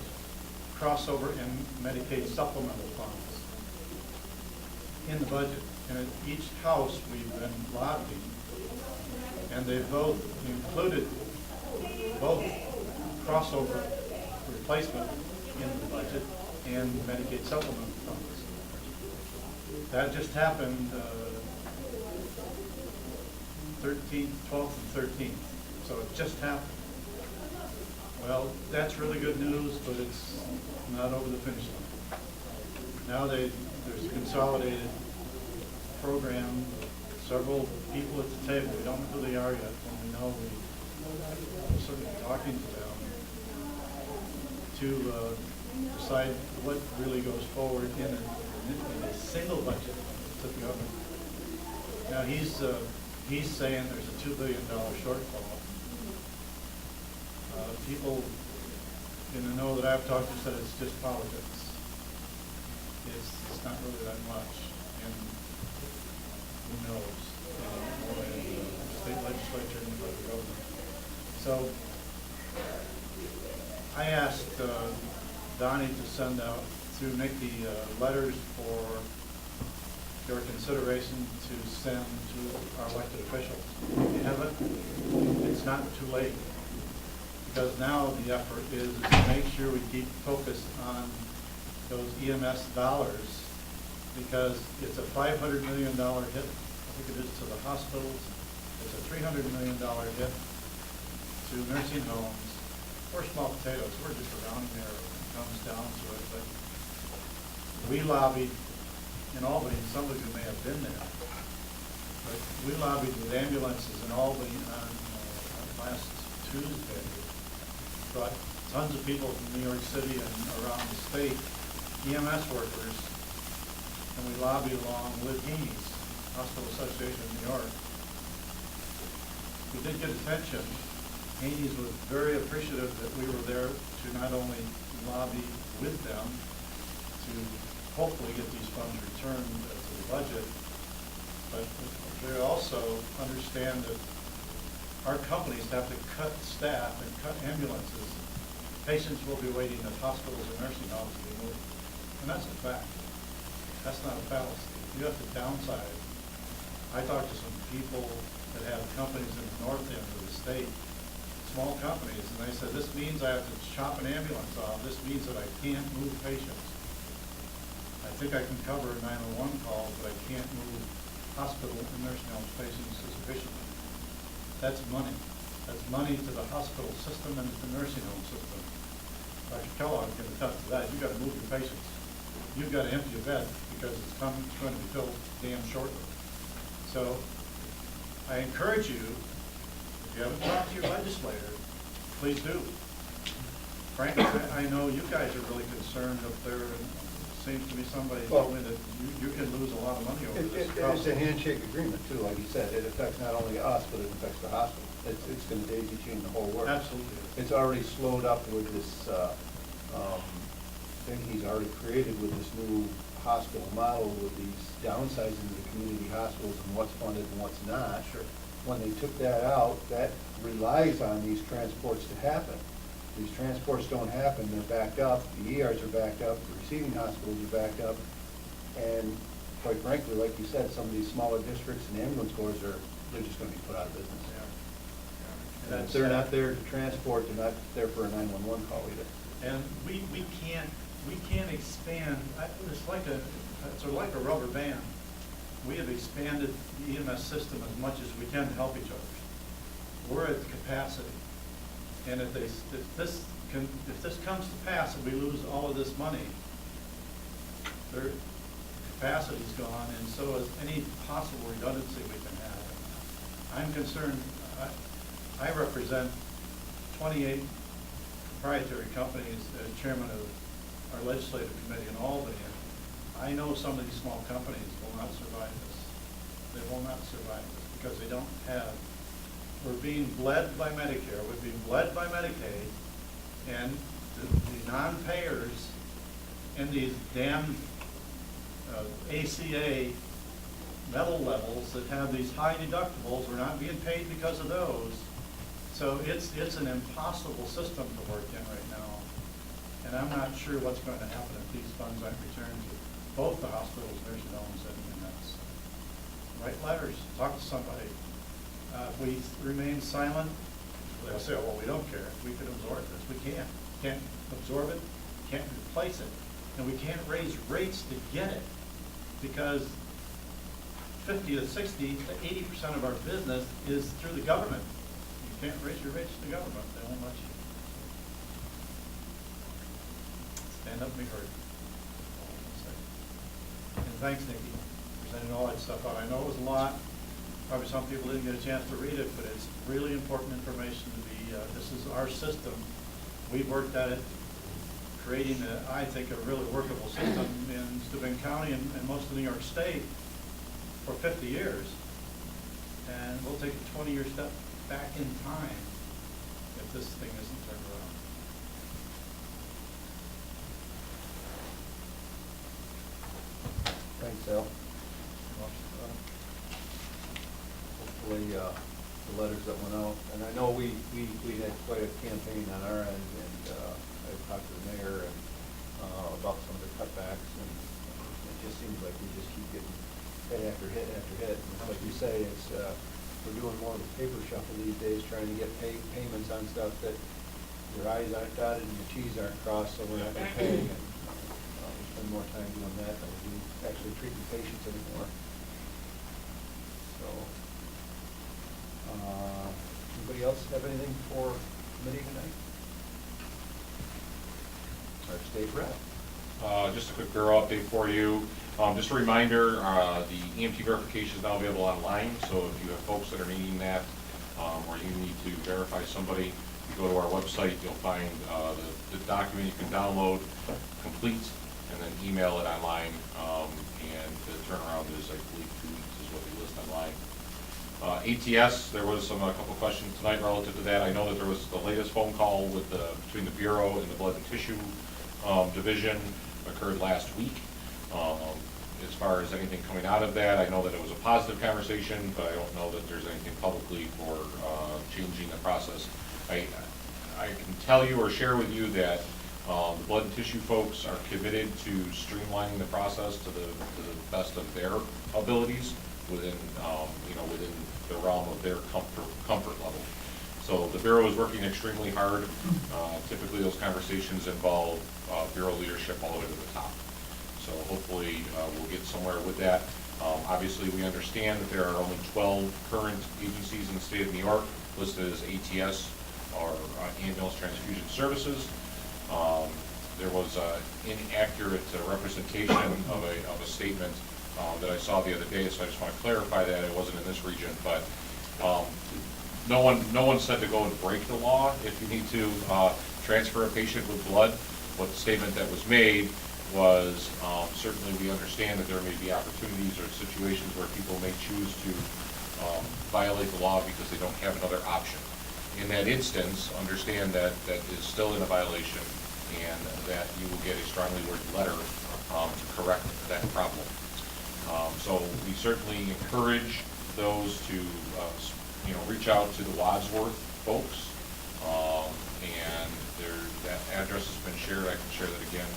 B: crossover and Medicaid supplemental funds in the budget. And at each house we've been lobbying, and they've both included both crossover replacement in the budget and Medicaid supplemental funds. That just happened 13th, 12th, and 13th. So it just happened. Well, that's really good news, but it's not over the finish line. Now there's a consolidated program, several people at the table. We don't know who they are yet. When we know, we're certainly talking to them to decide what really goes forward in a single budget to the government. Now, he's saying there's a $2 billion shortfall. People in the know that I've talked to said it's just politics. It's not really that much, and who knows? More in the state legislature and the government. So I asked Donnie to send out, to make the letters for your consideration to send to our elected officials. If you haven't, it's not too late. Because now the effort is to make sure we keep focused on those EMS dollars, because it's a $500 million hit, I think it is, to the hospitals. It's a $300 million hit to nursing homes. We're small potatoes, we're just around there when it comes down to it. But we lobbied in Albany, and some of you may have been there, but we lobbied with ambulances in Albany on last Tuesday. Brought tons of people from New York City and around the state, EMS workers, and we lobbied along with Haney's, Hospital Association of New York. We did get attention. Haney's was very appreciative that we were there to not only lobby with them to hopefully get these funds returned to the budget, but they also understand that our companies have to cut staff and cut ambulances. Patients will be waiting at hospitals and nursing homes to be moved. And that's a fact. That's not a fallacy. You have to downsize. I talked to some people that have companies in the north end of the state, small companies, and they said, this means I have to chop an ambulance off. This means that I can't move patients. I think I can cover a 911 call, but I can't move hospital and nursing home patients sufficiently. That's money. That's money to the hospital system and to the nursing home system. Dr. Kellogg can attest to that. You've got to move your patients. You've got to empty your bed because it's going to be filled damn shortly. So I encourage you, if you haven't talked to your legislator, please do. Frankly, I know you guys are really concerned up there. Seems to be somebody told me that you can lose a lot of money over this.
J: It's a handshake agreement too, like you said. It affects not only us, but it affects the hospital. It's going to daisy chain the whole work.
B: Absolutely.
J: It's already slowed up with this thing he's already created with this new hospital model with these downsizing of the community hospitals and what's funded and what's not.
B: Sure.
J: When they took that out, that relies on these transports to happen. These transports don't happen, they're backed up, the ERs are backed up, the receiving hospitals are backed up, and quite frankly, like you said, some of these smaller districts and ambulance corps they're just gonna be put out of business.
B: Yeah.
J: And if they're not there to transport, they're not there for a 911 call either.
B: And we can't expand. It's like a rubber band. We have expanded the EMS system as much as we can to help each other. We're at capacity, and if this comes to pass and we lose all of this money, their capacity's gone, and so is any possible redundancy we can have. I'm concerned. I represent 28 proprietary companies as chairman of our legislative committee in Albany. I know some of these small companies will not survive this. They will not survive this because they don't have, we're being bled by Medicare, we're being bled by Medicaid, and the non-payers and these damn ACA metal levels that have these high deductibles, we're not being paid because of those. So it's an impossible system to work in right now. And I'm not sure what's going to happen if these funds aren't returned to both the hospitals, nursing homes, and EMS. Write letters, talk to somebody. If we remain silent, they'll say, oh, well, we don't care. We can absorb this. We can't. Can't absorb it, can't replace it. And we can't raise rates to get it because 50 to 60 to 80% of our business is through the government. You can't raise your rates to the government. They won't let you. stand up and be heard. And thanks, Nikki, for sending all that stuff out. I know it was a lot. Probably some people didn't get a chance to read it, but it's really important information to be, this is our system. We've worked at it, creating, I think, a really workable system in Steuben County and most of New York State for 50 years. And we'll take a 20-year step back in time if this thing isn't turned around.
A: Thanks, Al. Hopefully, the letters that went out, and I know we had quite a campaign on our end, and I talked to the mayor and about some of the cutbacks, and it just seems like we just keep getting hit after hit after hit. And like you say, it's we're doing more of a paper shuffle these days, trying to get payments on stuff that your I's aren't dotted and your T's aren't crossed, so we're not going to pay. And we spend more time doing that than we do actually treating patients anymore. So, anybody else have anything for committee tonight? Our state rep.
H: Just a quick bureau update for you. Just a reminder, the EMT verification is now available online, so if you have folks that are needing that, or you need to verify somebody, you go to our website, you'll find the document you can download, complete, and then email it online, and the turnaround is, I believe, 2 weeks is what we list online. ATS, there was a couple questions tonight relative to that. I know that there was the latest phone call with between the Bureau and the Blood and Tissue Division occurred last week. As far as anything coming out of that, I know that it was a positive conversation, but I don't know that there's anything publicly for changing the process. I can tell you or share with you that the blood and tissue folks are committed to streamlining the process to the best of their abilities within within the realm of their comfort level. So the Bureau is working extremely hard. Typically those conversations involve Bureau leadership all the way to the top. So hopefully we'll get somewhere with that. Obviously we understand that there are only 12 current agencies in the state of New York listed as ATS, or Ambulance Transfusion Services. There was an inaccurate representation of a statement that I saw the other day, so I just want to clarify that. It wasn't in this region, but no one said to go and break the law if you need to transfer a patient with blood. What the statement that was made was certainly we understand that there may be opportunities or situations where people may choose to violate the law because they don't have another option. In that instance, understand that that is still in a violation and that you will get a strongly worded letter to correct that problem. So we certainly encourage those to reach out to the Wadsworth folks, and that address has been shared. I can share that again,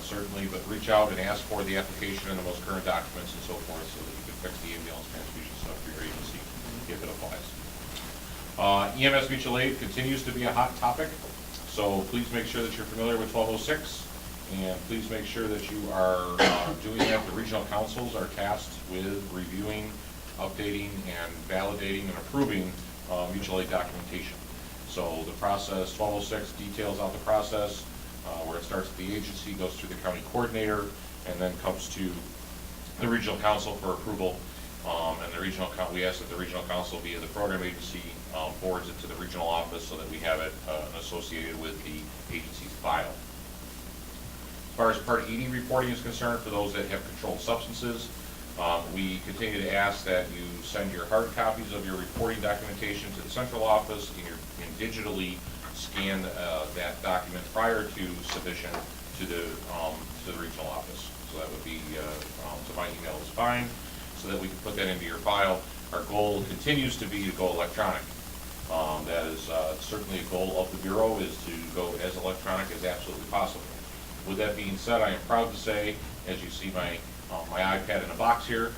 H: certainly, but reach out and ask for the application and the most current documents and so forth so that you can fix the ambulance transfusion stuff for your agency if it applies. EMS mutual aid continues to be a hot topic, so please make sure that you're familiar with 1206, and please make sure that you are doing that. The regional councils are tasked with reviewing, updating, and validating and approving mutual aid documentation. So the process, 1206 details out the process, where it starts at the agency, goes through the county coordinator, and then comes to the regional council for approval. And the regional we ask that the regional council via the program agency forwards it to the regional office so that we have it associated with the agency's file. As far as Part 80 reporting is concerned, for those that have controlled substances, we continue to ask that you send your hard copies of your reporting documentation to the central office and digitally scan that document prior to submission to the regional office. So that would be to my email is fine, so that we can put that into your file. Our goal continues to be to go electronic. That is certainly a goal of the Bureau, is to go as electronic as absolutely possible. With that being said, I am proud to say, as you see my iPad in a box here,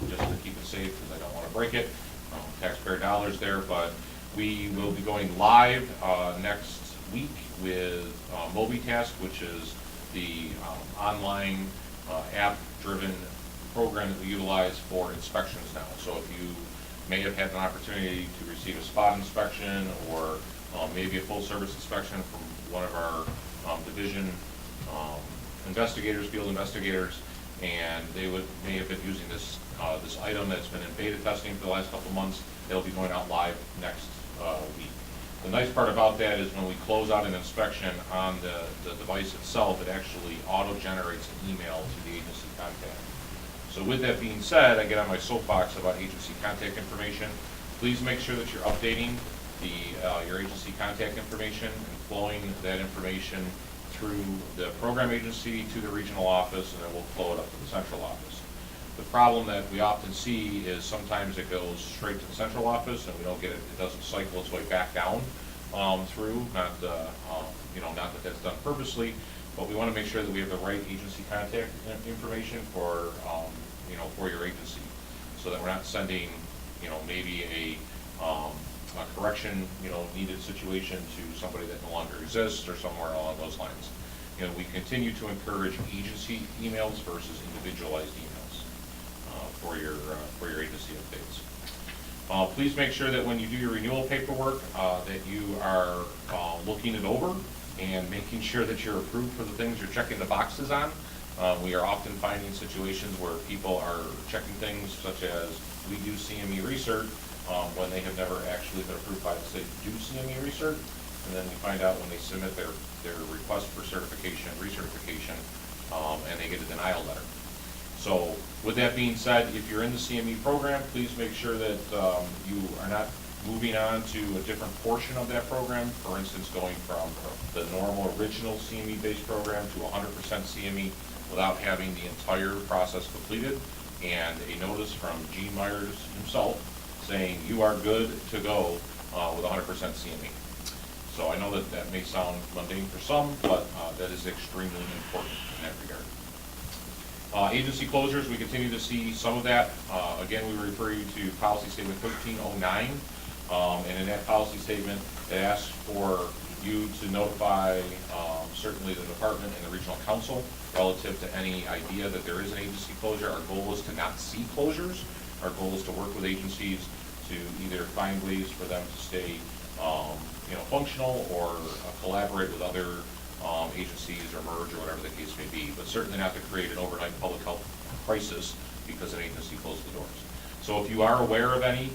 H: just to keep it safe because I don't want to break it, taxpayer dollars there, but we will be going live next week with MobiTask, which is the online app-driven program that we utilize for inspections now. So if you may have had an opportunity to receive a spot inspection or maybe a full service inspection from one of our division investigators, field investigators, and they may have been using this item that's been in beta testing for the last couple of months. It'll be going out live next week. The nice part about that is when we close out an inspection on the device itself, it actually auto-generates an email to the agency contact. So with that being said, I get on my soapbox about agency contact information. Please make sure that you're updating your agency contact information and flowing that information through the program agency to the regional office, and then we'll flow it up to the central office. The problem that we often see is sometimes it goes straight to the central office and we don't get it, it doesn't cycle its way back down through, not that that's done purposely, but we want to make sure that we have the right agency contact information for your agency, so that we're not sending, maybe a correction, needed situation to somebody that no longer exists or somewhere along those lines. We continue to encourage agency emails versus individualized emails for your agency updates. Please make sure that when you do your renewal paperwork, that you are looking it over and making sure that you're approved for the things you're checking the boxes on. We are often finding situations where people are checking things such as, we do CME research, when they have never actually been approved by the state to do CME research, and then we find out when they submit their request for certification, recertification, and they get a denial letter. So with that being said, if you're in the CME program, please make sure that you are not moving on to a different portion of that program. For instance, going from the normal original CME-based program to 100% CME without having the entire process completed, and a notice from Gene Myers himself saying you are good to go with 100% CME. So I know that may sound mundane for some, but that is extremely important in that regard. Agency closures, we continue to see some of that. Again, we refer you to policy statement 1309, and in that policy statement, it asks for you to notify certainly the department and the regional council relative to any idea that there is an agency closure. Our goal is to not see closures. Our goal is to work with agencies to either find ways for them to stay functional, or collaborate with other agencies or merge or whatever the case may be, but certainly not to create an overnight public health crisis because an agency closed the doors. So if you are aware of any,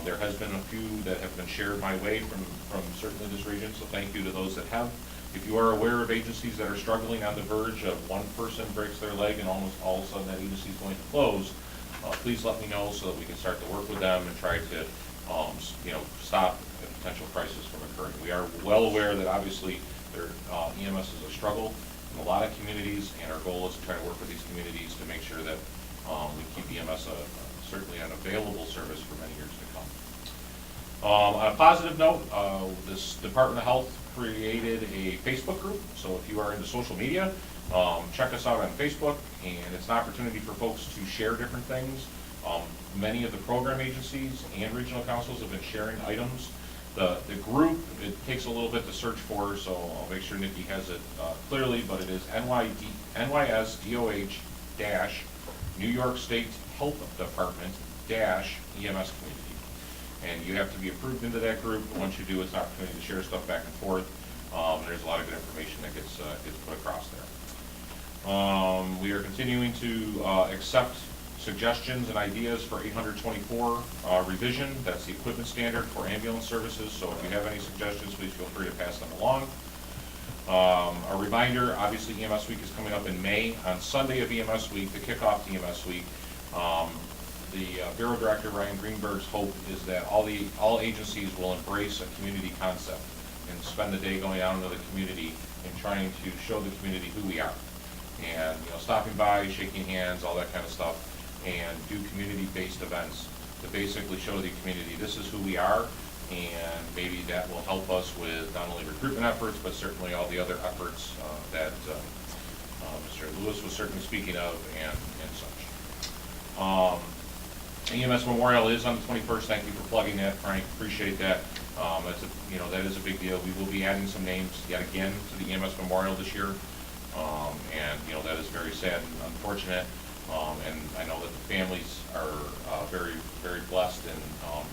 H: there has been a few that have been shared my way from certainly this region, so thank you to those that have. If you are aware of agencies that are struggling on the verge of one person breaks their leg and almost all of a sudden that agency is going to close, please let me know so that we can start to work with them and try to stop a potential crisis from occurring. We are well aware that obviously EMS is a struggle in a lot of communities, and our goal is to try to work with these communities to make sure that we keep EMS certainly an available service for many years to come. On a positive note, this Department of Health created a Facebook group, so if you are into social media, check us out on Facebook, and it's an opportunity for folks to share different things. Many of the program agencies and regional councils have been sharing items. The group, it takes a little bit to search for, so I'll make sure Nikki has it clearly, but it is NYSDOH-New York State Health Department -EMS Community. And you have to be approved into that group. Once you do, it's an opportunity to share stuff back and forth. There's a lot of good information that gets put across there. We are continuing to accept suggestions and ideas for 824 revision. That's the equipment standard for ambulance services. So if you have any suggestions, please feel free to pass them along. A reminder, obviously EMS Week is coming up in May. On Sunday of EMS Week, to kick off EMS Week, the Bureau Director, Ryan Greenberg's hope is that all agencies will embrace a community concept and spend the day going out into the community and trying to show the community who we are. And stopping by, shaking hands, all that kind of stuff, and do community-based events to basically show the community this is who we are, and maybe that will help us with not only recruitment efforts, but certainly all the other efforts that Mr. Lewis was certainly speaking of, and such. EMS Memorial is on the 21st. Thank you for plugging that, Frank. Appreciate that. That is a big deal. We will be adding some names yet again to the EMS Memorial this year, and that is very sad and unfortunate. And I know that the families are very, very blessed and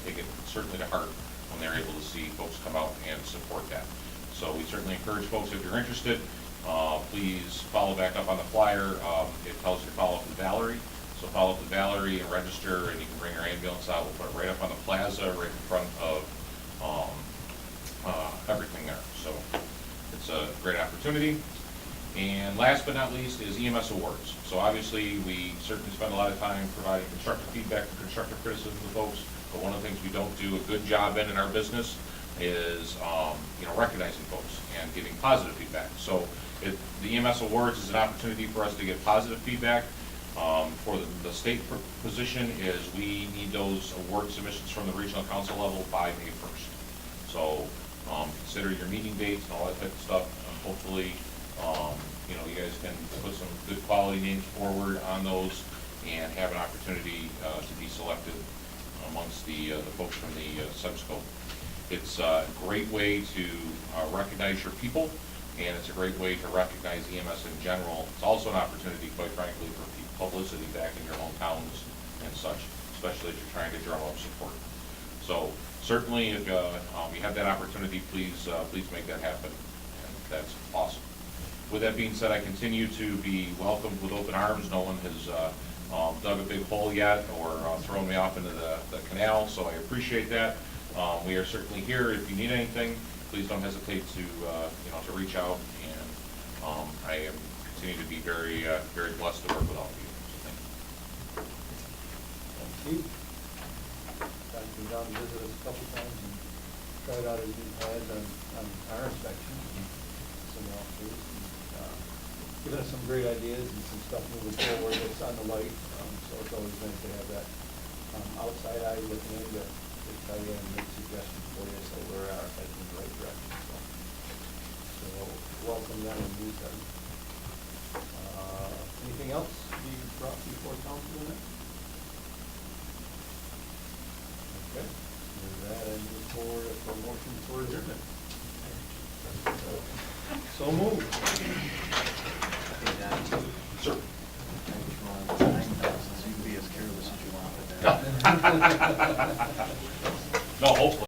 H: take it certainly to heart when they're able to see folks come out and support that. So we certainly encourage folks, if you're interested, Please follow back up on the flyer. It tells you to follow up with Valerie. So follow up with Valerie and register, and you can bring your ambulance out. We'll put it right up on the plaza, right in front of everything there. So it's a great opportunity. And last but not least is EMS awards. So obviously, we certainly spend a lot of time providing constructive feedback and constructive criticism to folks, but one of the things we don't do a good job in our business is recognizing folks and giving positive feedback. So the EMS awards is an opportunity for us to get positive feedback. For the state position is we need those award submissions from the regional council level by May 1st. So consider your meeting dates and all that type of stuff. Hopefully, you guys can put some good quality names forward on those and have an opportunity to be selected amongst the folks from the subscope. It's a great way to recognize your people, and it's a great way to recognize EMS in general. It's also an opportunity, quite frankly, for publicity back in your hometowns and such, especially if you're trying to drum up support. So certainly, if you have that opportunity, please make that happen, and that's awesome. With that being said, I continue to be welcomed with open arms. No one has dug a big hole yet or thrown me off into the canal, so I appreciate that. We are certainly here. If you need anything, please don't hesitate to reach out, and I am continue to be very very blessed to work with all of you. So thank you.
A: Thank you. I've been down to visit us a couple times and tried out his new pads on our inspection. Some officers, and given us some great ideas and some stuff moving forward that's on the light. So it's always nice to have that outside eye looking in to tell you and make suggestions for you, so we're heading in the right direction. So welcome them and use them. Anything else you brought before council tonight? Okay, with that, I move forward for motion for adjournment. So moved.
G: Sir. So you can be as careless as you want with that.
H: No, hopefully.